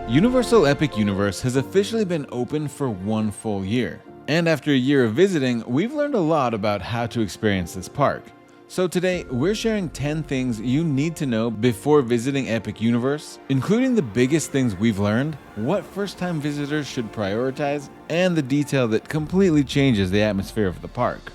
Universal Epic Universe has officially been open for 1 full year. And after a year of visiting, we've learned a lot about how to experience this park. So today, we're sharing 10 things you need to know before visiting Epic Universe, including the biggest things we've learned, what first-time visitors should prioritize, and the detail that completely changes the atmosphere of the park.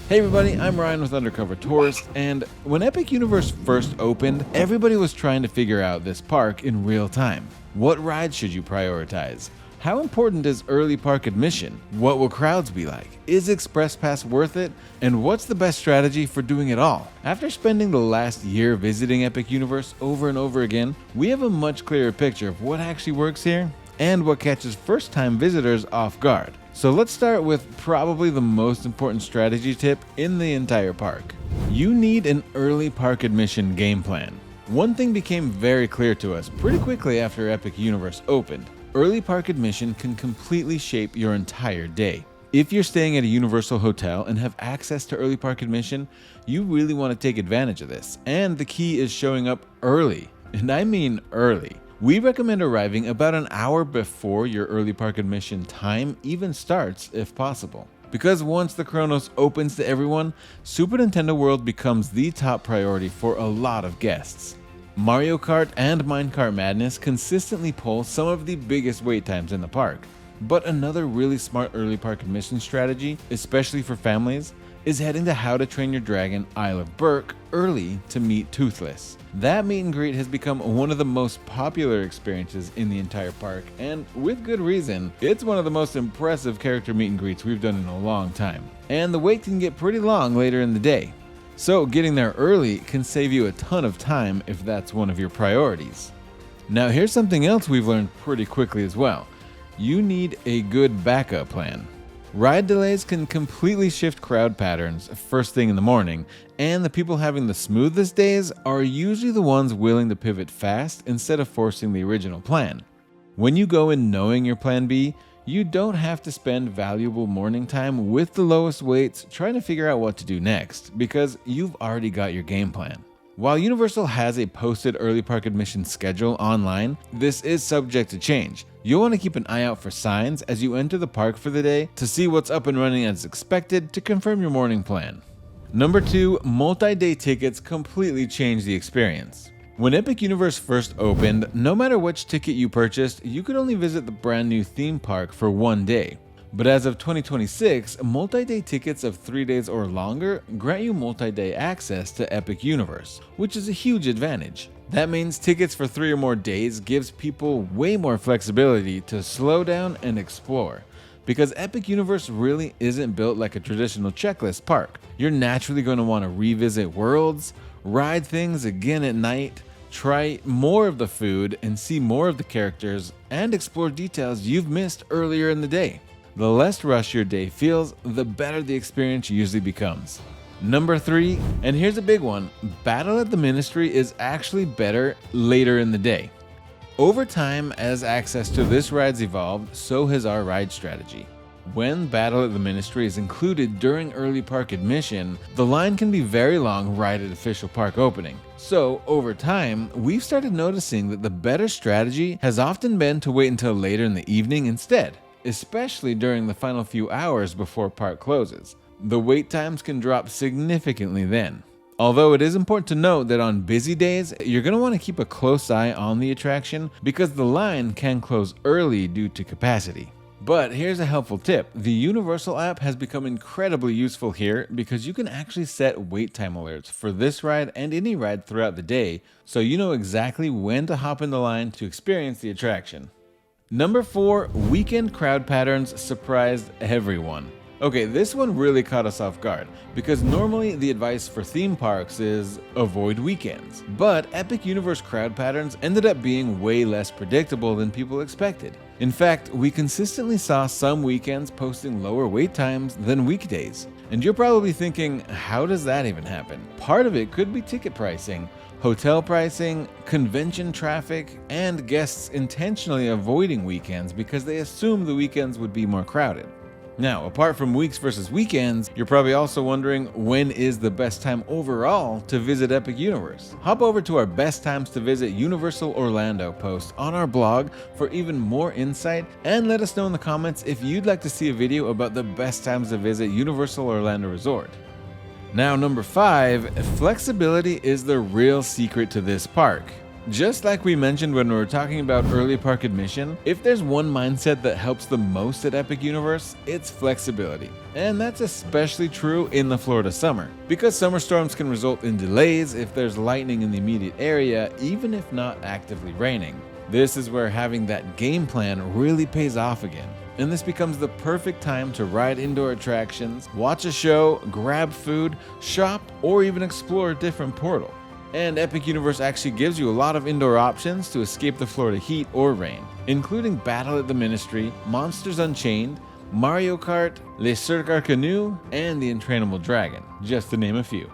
Hey everybody, I'm Ryan with Undercover Tourist, and when Epic Universe first opened, everybody was trying to figure out this park in real time. What rides should you prioritize? How important is early park admission? What will crowds be like? Is Express Pass worth it? And what's the best strategy for doing it all? After spending the last year visiting Epic Universe over and over again, we have a much clearer picture of what actually works here and what catches first-time visitors off guard. So let's start with probably the most important strategy tip in the entire park. You need an early park admission game plan. One thing became very clear to us pretty quickly after Epic Universe opened. Early park admission can completely shape your entire day. If you're staying at a Universal hotel and have access to early park admission, you really want to take advantage of this. And the key is showing up early. And I mean early. We recommend arriving about an hour before your early park admission time even starts if possible. Because once the Chronos opens to everyone, Super Nintendo World becomes the top priority for a lot of guests. Mario Kart and Minecart Madness consistently pull some of the biggest wait times in the park. But another really smart early park admission strategy, especially for families, is heading to How to Train Your Dragon Isle of Berk early to meet Toothless. That meet and greet has become one of the most popular experiences in the entire park, and with good reason. It's one of the most impressive character meet and greets we've done in a long time. And the wait can get pretty long later in the day. So getting there early can save you a ton of time if that's one of your priorities. Now here's something else we've learned pretty quickly as well. You need a good backup plan. Ride delays can completely shift crowd patterns first thing in the morning, and the people having the smoothest days are usually the ones willing to pivot fast instead of forcing the original plan. When you go in knowing your plan B, you don't have to spend valuable morning time with the lowest waits trying to figure out what to do next, because you've already got your game plan. While Universal has a posted early park admission schedule online, this is subject to change. You'll want to keep an eye out for signs as you enter the park for the day to see what's up and running as expected to confirm your morning plan. Number 2, multi-day tickets completely change the experience. When Epic Universe first opened, no matter which ticket you purchased, you could only visit the brand new theme park for 1 day. But as of 2026, multi-day tickets of 3 days or longer grant you multi-day access to Epic Universe, which is a huge advantage. That means tickets for 3 or more days gives people way more flexibility to slow down and explore. Because Epic Universe really isn't built like a traditional checklist park. You're naturally going to want to revisit worlds, ride things again at night, try more of the food and see more of the characters, and explore details you've missed earlier in the day. The less rush your day feels, the better the experience usually becomes. Number 3, and here's a big one, Battle at the Ministry is actually better later in the day. Over time, as access to this ride's evolved, so has our ride strategy. When Battle at the Ministry is included during early park admission, the line can be very long right at official park opening. So, over time, we've started noticing that the better strategy has often been to wait until later in the evening instead, especially during the final few hours before park closes. The wait times can drop significantly then. Although it is important to note that on busy days, you're going to want to keep a close eye on the attraction because the line can close early due to capacity. But here's a helpful tip. The Universal app has become incredibly useful here because you can actually set wait time alerts for this ride and any ride throughout the day, so you know exactly when to hop in the line to experience the attraction. Number 4, weekend crowd patterns surprised everyone. Okay, this one really caught us off guard, because normally the advice for theme parks is avoid weekends. But Epic Universe crowd patterns ended up being way less predictable than people expected. In fact, we consistently saw some weekends posting lower wait times than weekdays. And you're probably thinking, how does that even happen? Part of it could be ticket pricing, hotel pricing, convention traffic, and guests intentionally avoiding weekends because they assume the weekends would be more crowded. Now, apart from weeks versus weekends, you're probably also wondering when is the best time overall to visit Epic Universe. Hop over to our Best Times to Visit Universal Orlando post on our blog for even more insight, and let us know in the comments if you'd like to see a video about the best times to visit Universal Orlando Resort. Now, number 5, flexibility is the real secret to this park. Just like we mentioned when we were talking about early park admission, if there's one mindset that helps the most at Epic Universe, it's flexibility. And that's especially true in the Florida summer, because summer storms can result in delays if there's lightning in the immediate area, even if not actively raining. This is where having that game plan really pays off again. And this becomes the perfect time to ride indoor attractions, watch a show, grab food, shop, or even explore a different portal. And Epic Universe actually gives you a lot of indoor options to escape the Florida heat or rain, including Battle at the Ministry, Monsters Unchained, Mario Kart, Le Cirque Arcanu, and the Entrainable Dragon, just to name a few.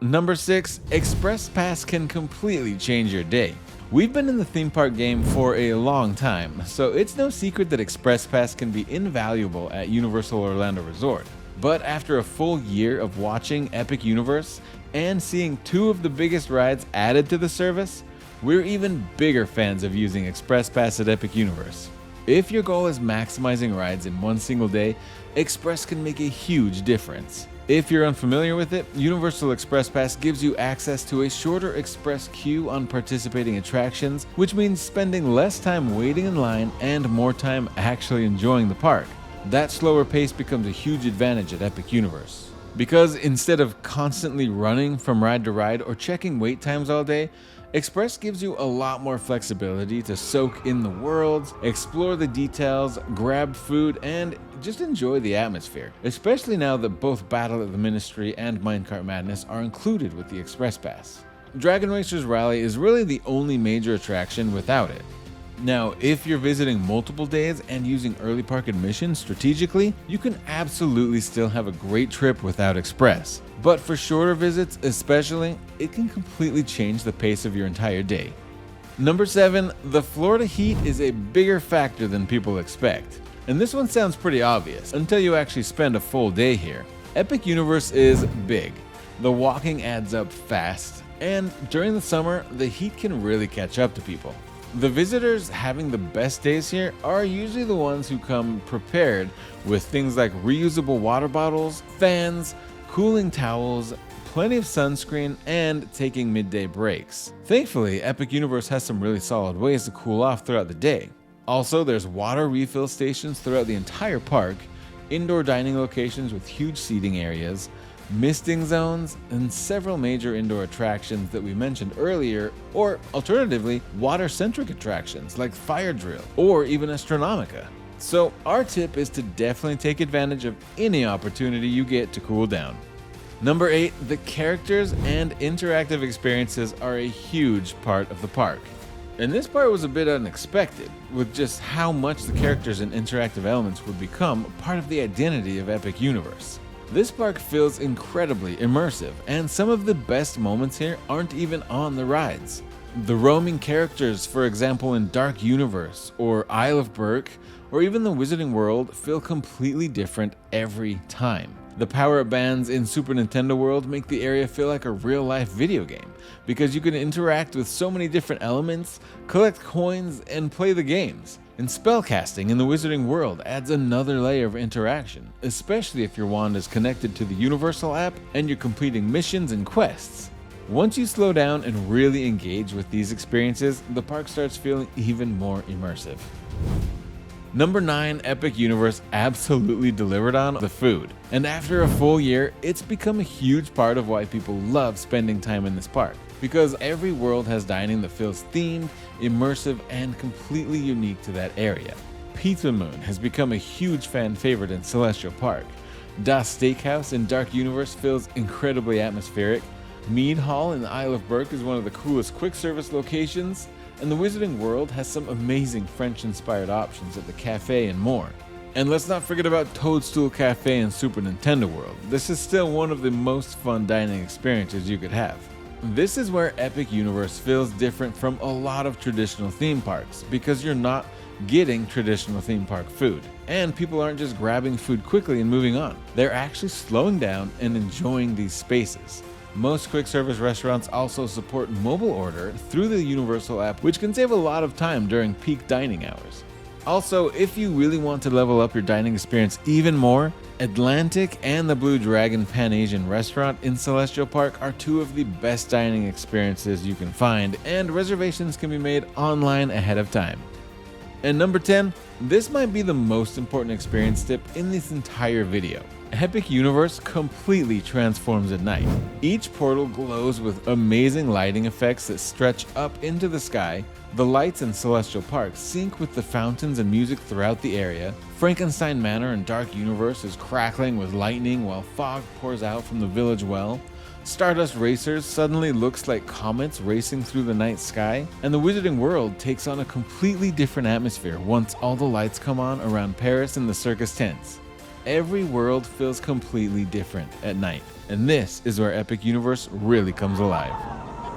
Number 6, Express Pass can completely change your day. We've been in the theme park game for a long time, so it's no secret that Express Pass can be invaluable at Universal Orlando Resort. But after a full year of watching Epic Universe and seeing 2 of the biggest rides added to the service, we're even bigger fans of using Express Pass at Epic Universe. If your goal is maximizing rides in one single day, Express can make a huge difference. If you're unfamiliar with it, Universal Express Pass gives you access to a shorter express queue on participating attractions, which means spending less time waiting in line and more time actually enjoying the park. That slower pace becomes a huge advantage at Epic Universe. Because instead of constantly running from ride to ride or checking wait times all day, Express gives you a lot more flexibility to soak in the worlds, explore the details, grab food, and just enjoy the atmosphere, especially now that both Battle at the Ministry and Minecart Madness are included with the Express Pass. Dragon Racers Rally is really the only major attraction without it. Now, if you're visiting multiple days and using early park admission strategically, you can absolutely still have a great trip without Express. But for shorter visits especially, it can completely change the pace of your entire day. Number 7, the Florida heat is a bigger factor than people expect. And this one sounds pretty obvious until you actually spend a full day here. Epic Universe is big. The walking adds up fast, and during the summer, the heat can really catch up to people. The visitors having the best days here are usually the ones who come prepared with things like reusable water bottles, fans, cooling towels, plenty of sunscreen, and taking midday breaks. Thankfully, Epic Universe has some really solid ways to cool off throughout the day. Also, there's water refill stations throughout the entire park, indoor dining locations with huge seating areas, misting zones, and several major indoor attractions that we mentioned earlier, or alternatively, water-centric attractions like Fire Drill or even Astronomica. So our tip is to definitely take advantage of any opportunity you get to cool down. Number 8, the characters and interactive experiences are a huge part of the park. And this part was a bit unexpected, with just how much the characters and interactive elements would become part of the identity of Epic Universe. This park feels incredibly immersive, and some of the best moments here aren't even on the rides. The roaming characters, for example in Dark Universe, or Isle of Berk, or even the Wizarding World feel completely different every time. The power-up bands in Super Nintendo World make the area feel like a real-life video game, because you can interact with so many different elements, collect coins, and play the games. And spellcasting in the Wizarding World adds another layer of interaction, especially if your wand is connected to the Universal app and you're completing missions and quests. Once you slow down and really engage with these experiences, the park starts feeling even more immersive. Number 9, Epic Universe absolutely delivered on the food. And after a full year, it's become a huge part of why people love spending time in this park. Because every world has dining that feels themed, immersive, and completely unique to that area. Pizza Moon has become a huge fan favorite in Celestial Park. Das Steakhouse in Dark Universe feels incredibly atmospheric. Mead Hall in the Isle of Berk is one of the coolest quick service locations. And the Wizarding World has some amazing French-inspired options at the cafe and more. And let's not forget about Toadstool Cafe in Super Nintendo World. This is still one of the most fun dining experiences you could have. This is where Epic Universe feels different from a lot of traditional theme parks, because you're not getting traditional theme park food. And people aren't just grabbing food quickly and moving on. They're actually slowing down and enjoying these spaces. Most quick service restaurants also support mobile order through the Universal app, which can save a lot of time during peak dining hours. Also, if you really want to level up your dining experience even more, Atlantic and the Blue Dragon Pan-Asian restaurant in Celestial Park are two of the best dining experiences you can find, and reservations can be made online ahead of time. And number 10, this might be the most important experience tip in this entire video. Epic Universe completely transforms at night. Each portal glows with amazing lighting effects that stretch up into the sky. The lights in Celestial Park sync with the fountains and music throughout the area. Frankenstein Manor in Dark Universe is crackling with lightning while fog pours out from the village well. Stardust Racers suddenly looks like comets racing through the night sky, and the Wizarding World takes on a completely different atmosphere once all the lights come on around Paris and the circus tents. Every world feels completely different at night, and this is where Epic Universe really comes alive.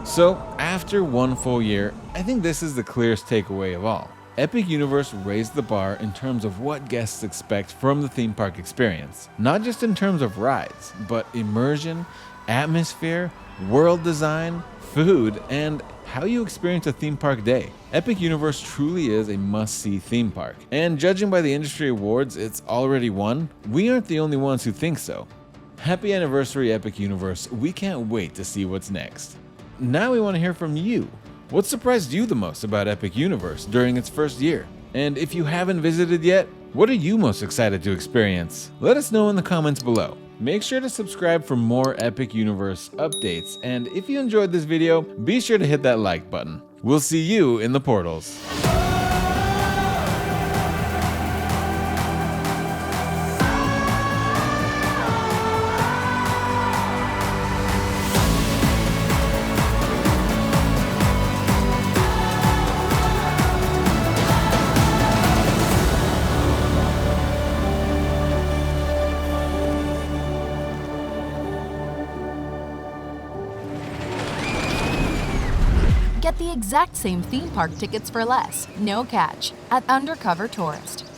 So, after one full year, I think this is the clearest takeaway of all. Epic Universe raised the bar in terms of what guests expect from the theme park experience, not just in terms of rides, but immersion, atmosphere, world design, food, and how you experience a theme park day. Epic Universe truly is a must-see theme park, and judging by the industry awards it's already won, we aren't the only ones who think so. Happy anniversary, Epic Universe. We can't wait to see what's next. Now we want to hear from you. What surprised you the most about Epic Universe during its first year? And if you haven't visited yet, what are you most excited to experience? Let us know in the comments below. Make sure to subscribe for more Epic Universe updates, and if you enjoyed this video, be sure to hit that like button. We'll see you in the portals. Get the exact same theme park tickets for less, no catch, at Undercover Tourist.